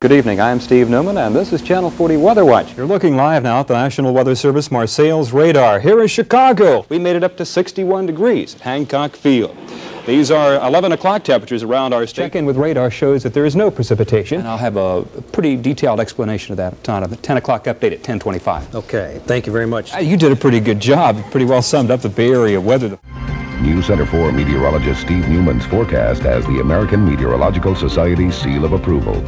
Good evening, I'm Steve Newman, and this is Channel 40 Weather Watch. You're looking live now at the National Weather Service Marseille's radar. Here is Chicago. We made it up to 61 degrees at Hancock Field. These are 11 o'clock temperatures around our state. Check-in with radar shows that there is no precipitation. And I'll have a pretty detailed explanation of that on the 10 o'clock update at 10:25. Okay, thank you very much. You did a pretty good job. Pretty well summed up the Bay Area weather. New Center for Meteorologist Steve Newman's forecast has the American Meteorological Society's seal of approval.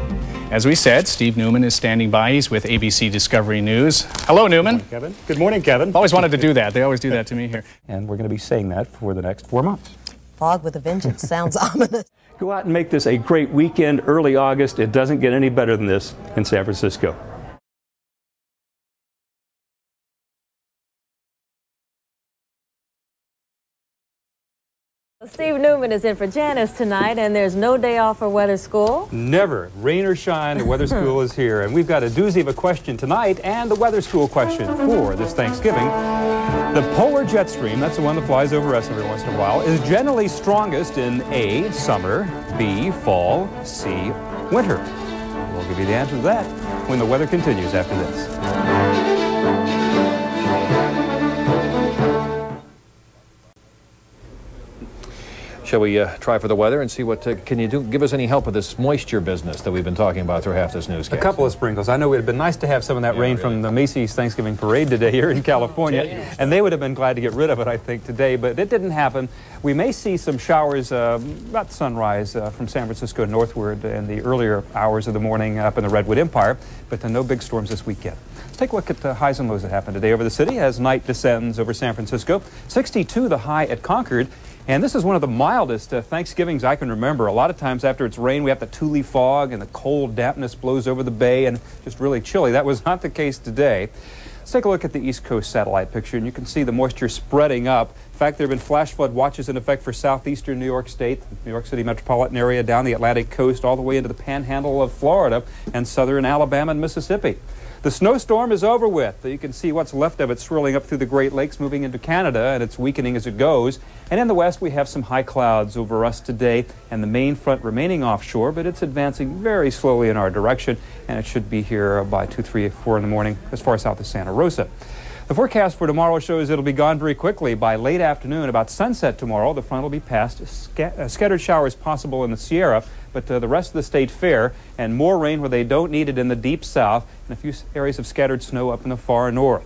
As we said, Steve Newman is standing by. He's with ABC Discovery News. Hello, Newman. Good morning, Kevin. Good morning, Kevin. Always wanted to do that. They always do that to me here. And we're going to be saying that for the next 4 months. Fog with a vengeance sounds ominous. Go out and make this a great weekend, early August. It doesn't get any better than this in San Francisco. Steve Newman is in for Janice tonight, and there's no day off for weather school. Never. Rain or shine, the weather school is here. And we've got a doozy of a question tonight and the weather school question for this Thanksgiving. The polar jet stream, that's the one that flies over us every once in a while, is generally strongest in A, summer, B, fall, C, winter. We'll give you the answer to that when the weather continues after this. Shall we try for the weather and see what, can you give us any help with this moisture business that we've been talking about through half this newscast? A couple of sprinkles. I know it would have been nice to have some of that rain from the Macy's Thanksgiving Parade today here in California, and they would have been glad to get rid of it, I think, today, but it didn't happen. We may see some showers about sunrise from San Francisco northward in the earlier hours of the morning up in the Redwood Empire, but no big storms this weekend. Let's take a look at the highs and lows that happened today over the city as night descends over San Francisco. 62 the high at Concord. And this is one of the mildest Thanksgivings I can remember. A lot of times after it's rain, we have the Thule fog and the cold dampness blows over the bay and just really chilly. That was not the case today. Let's take a look at the East Coast satellite picture, and you can see the moisture spreading up. In fact, there have been flash flood watches in effect for southeastern New York State, New York City metropolitan area, down the Atlantic coast, all the way into the panhandle of Florida and southern Alabama and Mississippi. The snowstorm is over with. You can see what's left of it swirling up through the Great Lakes, moving into Canada, and it's weakening as it goes. And in the west, we have some high clouds over us today, and the main front remaining offshore, but it's advancing very slowly in our direction, and it should be here by 2, 3, 4 in the morning as far south as Santa Rosa. The forecast for tomorrow shows it'll be gone very quickly. By late afternoon, about sunset tomorrow, the front will be past. Scattered showers possible in the Sierra, but the rest of the state fair, and more rain where they don't need it in the deep south, and a few areas of scattered snow up in the far north.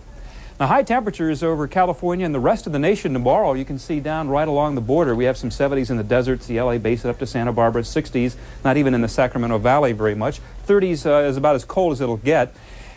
Now, high temperatures over California and the rest of the nation tomorrow. You can see down right along the border. We have some 70s in the deserts, the LA basin up to Santa Barbara, 60s, not even in the Sacramento Valley very much. 30s is about as cold as it'll get.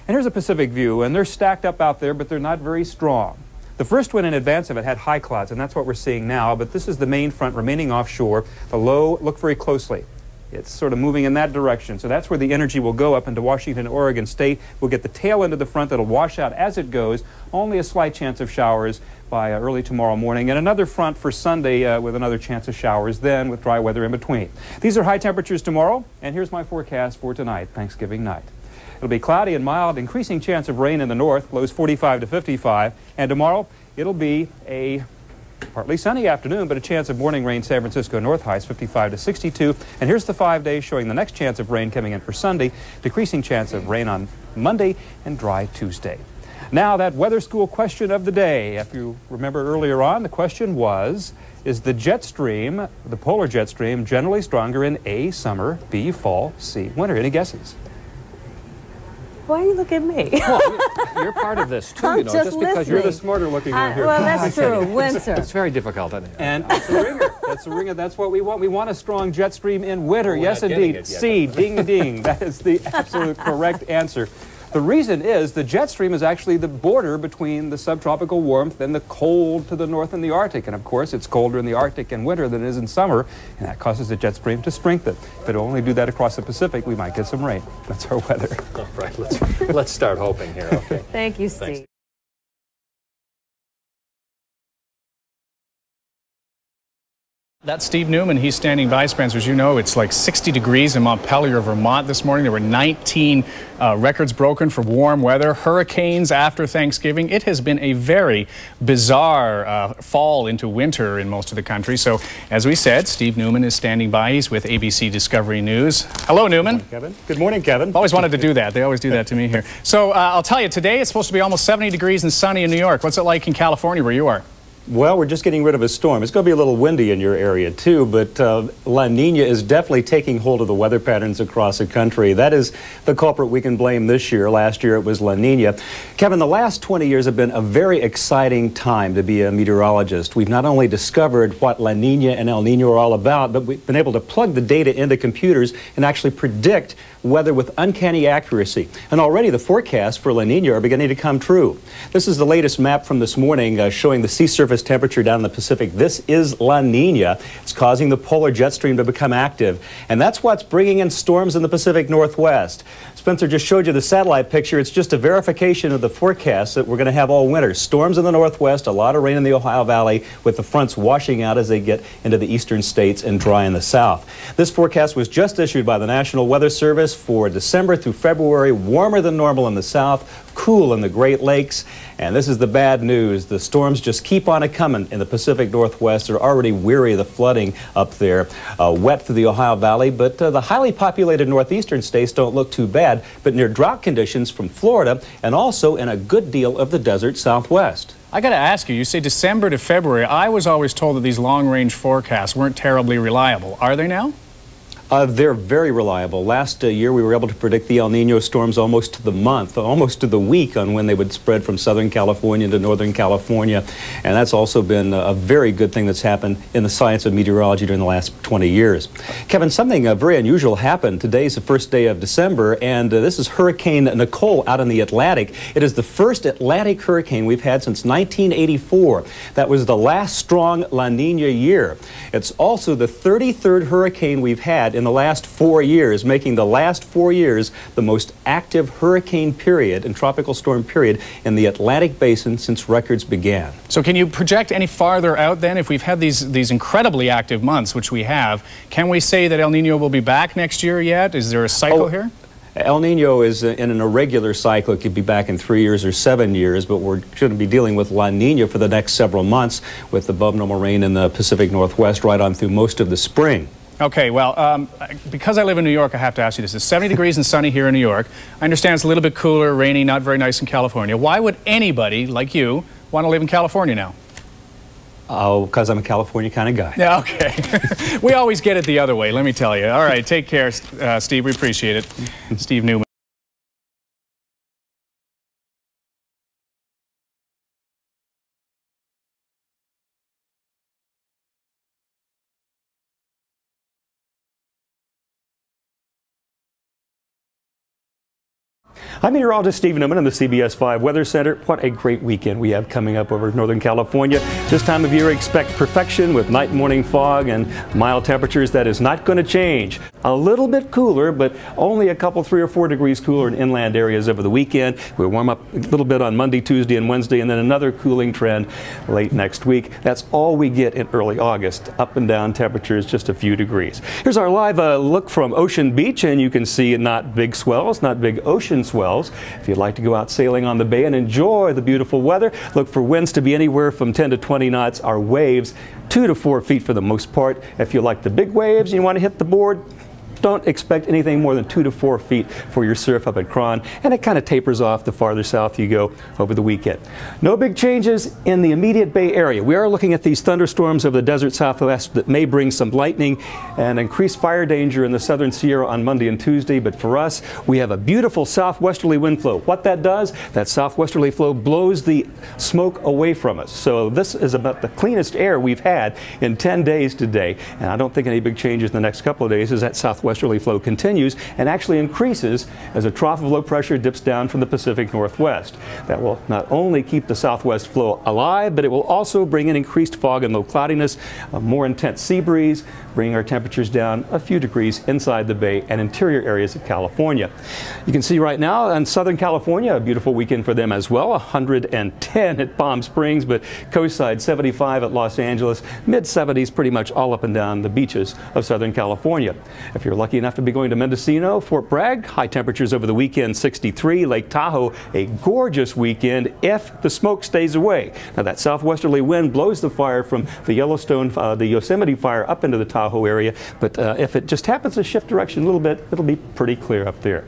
And here's a Pacific view, and they're stacked up out there, but they're not very strong. The first one in advance of it had high clouds, and that's what we're seeing now, but this is the main front remaining offshore. The low, look very closely. It's sort of moving in that direction, so that's where the energy will go up into Washington, Oregon State. We'll get the tail end of the front that'll wash out as it goes. Only a slight chance of showers by early tomorrow morning, and another front for Sunday with another chance of showers then with dry weather in between. These are high temperatures tomorrow, and here's my forecast for tonight, Thanksgiving night. It'll be cloudy and mild, increasing chance of rain in the north, lows 45 to 55. And tomorrow, it'll be a partly sunny afternoon, but a chance of morning rain, San Francisco north, highs 55 to 62. And here's the 5 days showing the next chance of rain coming in for Sunday, decreasing chance of rain on Monday, and dry Tuesday. Now, that weather school question of the day. If you remember earlier on, the question was, is the jet stream, the polar jet stream, generally stronger in A, summer, B, fall, C, winter? Any guesses? Why you look at me? Well, you're part of this too, you know, just because You're the smarter looking one here. Well, that's true. Winter. It's very difficult. And that's the ringer. That's the ringer. That's what we want. We want a strong jet stream in winter. Yes, indeed. C, ding, ding. That is the absolute correct answer. The reason is the jet stream is actually the border between the subtropical warmth and the cold to the north in the Arctic. And of course, it's colder in the Arctic in winter than it is in summer, and that causes the jet stream to strengthen. If it only do that across the Pacific, we might get some rain. That's our weather. All right, let's start hoping here. Okay. Thank you, Steve. Thanks. That's Steve Newman. He's standing by, Spencer. As you know, it's like 60 degrees in Montpelier, Vermont this morning. There were 19 records broken for warm weather, hurricanes after Thanksgiving. It has been a very bizarre fall into winter in most of the country. So, as we said, Steve Newman is standing by. He's with ABC Discovery News. Hello, Newman. Good morning, Kevin. Good morning, Kevin. Always wanted to do that. They always do that to me here. So, I'll tell you, today it's supposed to be almost 70 degrees and sunny in New York. What's it like in California where you are? Well, we're just getting rid of a storm. It's going to be a little windy in your area, too, but La Nina is definitely taking hold of the weather patterns across the country. That is the culprit we can blame this year. Last year it was La Nina. Kevin, the last 20 years have been a very exciting time to be a meteorologist. We've not only discovered what La Nina and El Nino are all about, but we've been able to plug the data into computers and actually predict weather with uncanny accuracy. And already the forecasts for La Nina are beginning to come true. This is the latest map from this morning showing the sea surface temperature down in the Pacific. This is La Nina. It's causing the polar jet stream to become active. And that's what's bringing in storms in the Pacific Northwest. Spencer just showed you the satellite picture. It's just a verification of the forecast that we're going to have all winter. Storms in the Northwest, a lot of rain in the Ohio Valley, with the fronts washing out as they get into the eastern states and dry in the south. This forecast was just issued by the National Weather Service for December through February. Warmer than normal in the south, cool in the Great Lakes. And this is the bad news. The storms just keep on coming in the Pacific Northwest. They're already weary of the flooding up there. Wet through the Ohio Valley, but the highly populated northeastern states don't look too bad, but near drought conditions from Florida and also in a good deal of the desert Southwest. I got to ask you, you say December to February. I was always told that these long-range forecasts weren't terribly reliable. Are they now? They're very reliable. Last year we were able to predict the El Nino storms almost to the month, almost to the week on when they would spread from Southern California to Northern California. And that's also been a very good thing that's happened in the science of meteorology during the last 20 years. Kevin, something very unusual happened. Today's the first day of December, and this is Hurricane Nicole out in the Atlantic. It is the first Atlantic hurricane we've had since 1984. That was the last strong La Nina year. It's also the 33rd hurricane we've had in the last 4 years, making the last 4 years the most active hurricane period and tropical storm period in the Atlantic basin since records began. So can you project any farther out then? If we've had these incredibly active months, which we have, can we say that El Nino will be back next year yet? Is there a cycle here? El Nino is in an irregular cycle. It could be back in 3 years or 7 years, but we're going to be dealing with La Nina for the next several months with above normal rain in the Pacific Northwest right on through most of the spring. Okay, well, because I live in New York, I have to ask you this. It's 70 degrees and sunny here in New York. I understand it's a little bit cooler, rainy, not very nice in California. Why would anybody like you want to live in California now? Oh, because I'm a California kind of guy. Yeah, okay. We always get it the other way, let me tell you. All right, take care, Steve. We appreciate it. Steve Newman. I'm meteorologist Steve Newman in the CBS 5 Weather Center. What a great weekend we have coming up over Northern California. This time of year, expect perfection with night and morning fog and mild temperatures. That is not going to change. A little bit cooler, but only a couple, 3 or 4 degrees cooler in inland areas over the weekend. We'll warm up a little bit on Monday, Tuesday, and Wednesday, and then another cooling trend late next week. That's all we get in early August. Up and down temperatures, just a few degrees. Here's our live look from Ocean Beach, and you can see not big swells, not big ocean swells. If you'd like to go out sailing on the bay and enjoy the beautiful weather, look for winds to be anywhere from 10 to 20 knots. Our waves, 2 to 4 feet for the most part. If you like the big waves and you want to hit the board, don't expect anything more than 2 to 4 feet for your surf up at Cron, and it kind of tapers off the farther south you go over the weekend. No big changes in the immediate Bay Area. We are looking at these thunderstorms over the desert Southwest that may bring some lightning and increased fire danger in the southern Sierra on Monday and Tuesday, but for us, we have a beautiful southwesterly wind flow. What that does, that southwesterly flow blows the smoke away from us. So this is about the cleanest air we've had in 10 days today, and I don't think any big changes in the next couple of days as that southwest southwesterly flow continues and actually increases as a trough of low pressure dips down from the Pacific Northwest. That will not only keep the southwest flow alive, but it will also bring in increased fog and low cloudiness, a more intense sea breeze, bringing our temperatures down a few degrees inside the Bay and interior areas of California. You can see right now in Southern California, a beautiful weekend for them as well, 110 at Palm Springs, but coastside 75 at Los Angeles, mid-70s pretty much all up and down the beaches of Southern California. If you're lucky enough to be going to Mendocino, Fort Bragg, high temperatures over the weekend 63, Lake Tahoe, a gorgeous weekend if the smoke stays away. Now that southwesterly wind blows the fire from the Yellowstone, the Yosemite fire up into the Tahoe area, but if it just happens to shift direction a little bit, it'll be pretty clear up there.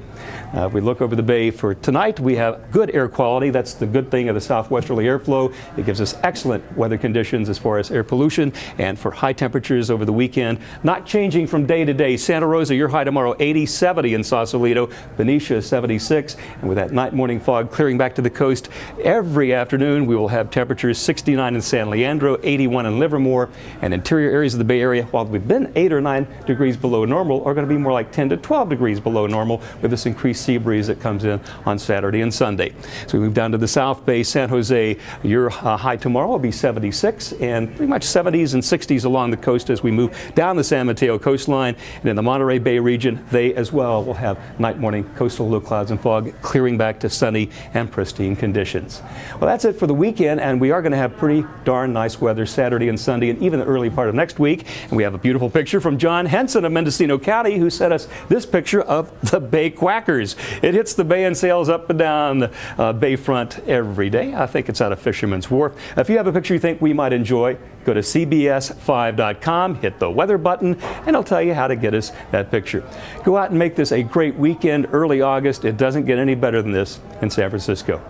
If we look over the bay for tonight, we have good air quality. That's the good thing of the southwesterly airflow. It gives us excellent weather conditions as far as air pollution and for high temperatures over the weekend. Not changing from day to day. Santa Rosa, your high tomorrow, 80, 70 in Sausalito. Benicia, 76. And with that night morning fog clearing back to the coast, every afternoon we will have temperatures 69 in San Leandro, 81 in Livermore, and interior areas of the Bay Area, while we've been 8 or 9 degrees below normal, are going to be more like 10 to 12 degrees below normal with this increased sea breeze that comes in on Saturday and Sunday. So we move down to the South Bay, San Jose. Your high tomorrow will be 76 and pretty much 70s and 60s along the coast as we move down the San Mateo coastline. And in the Monterey Bay region, they as well will have night morning coastal low clouds and fog clearing back to sunny and pristine conditions. Well, that's it for the weekend, and we are going to have pretty darn nice weather Saturday and Sunday and even the early part of next week. And we have a beautiful picture from John Henson of Mendocino County, who sent us this picture of the Bay Quackers. It hits the bay and sails up and down the bayfront every day. I think it's out of Fisherman's Wharf. If you have a picture you think we might enjoy, go to CBS5.com, hit the weather button, and it'll tell you how to get us that picture. Go out and make this a great weekend, early August. It doesn't get any better than this in San Francisco.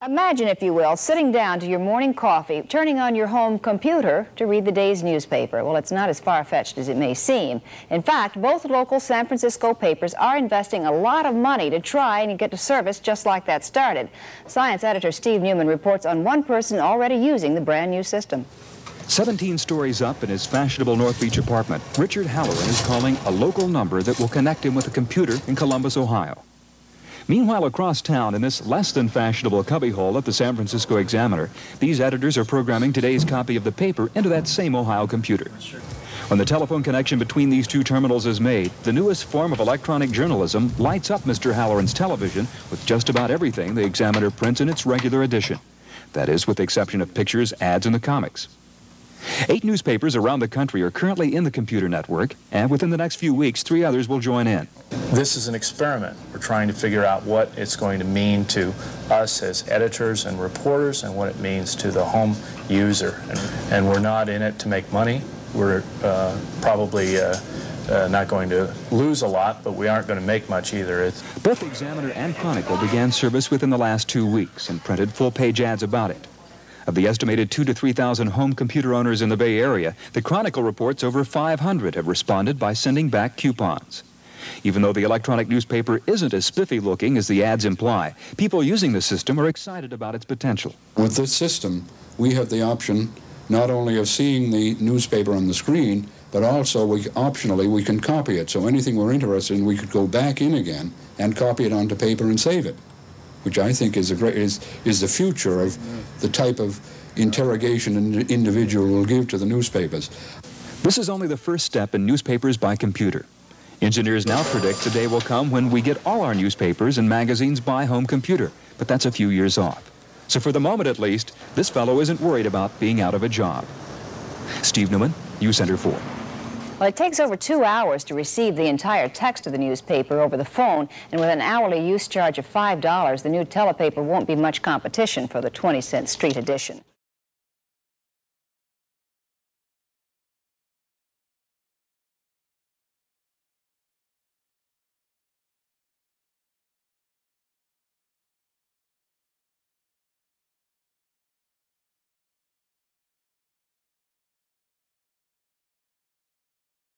Imagine, if you will, sitting down to your morning coffee, turning on your home computer to read the day's newspaper. Well, it's not as far-fetched as it may seem. In fact, both local San Francisco papers are investing a lot of money to try and get a service just like that started. Science editor Steve Newman reports on one person already using the brand new system. 17 stories up in his fashionable North Beach apartment, Richard Halloran is calling a local number that will connect him with a computer in Columbus, Ohio. Meanwhile, across town, in this less than fashionable cubbyhole at the San Francisco Examiner, these editors are programming today's copy of the paper into that same Ohio computer. When the telephone connection between these two terminals is made, the newest form of electronic journalism lights up Mr. Halloran's television with just about everything the Examiner prints in its regular edition. That is, with the exception of pictures, ads, and the comics. 8 newspapers around the country are currently in the computer network, and within the next few weeks, 3 others will join in. This is an experiment. We're trying to figure out what it's going to mean to us as editors and reporters and what it means to the home user. And we're not in it to make money. We're probably not going to lose a lot, but we aren't going to make much either. Both the Examiner and Chronicle began service within the last 2 weeks and printed full-page ads about it. Of the estimated 2,000 to 3,000 home computer owners in the Bay Area, the Chronicle reports over 500 have responded by sending back coupons. Even though the electronic newspaper isn't as spiffy looking as the ads imply, people using the system are excited about its potential. With this system, we have the option not only of seeing the newspaper on the screen, but also optionally we can copy it. So anything we're interested in, we could go back in again and copy it onto paper and save it, which I think is the future of the type of interrogation an individual will give to the newspapers. This is only the first step in newspapers by computer. Engineers now predict the day will come when we get all our newspapers and magazines by home computer, but that's a few years off. So for the moment at least, this fellow isn't worried about being out of a job. Steve Newman, U Center 4. Well, it takes over 2 hours to receive the entire text of the newspaper over the phone, and with an hourly use charge of $5, the new telepaper won't be much competition for the 20-cent street edition.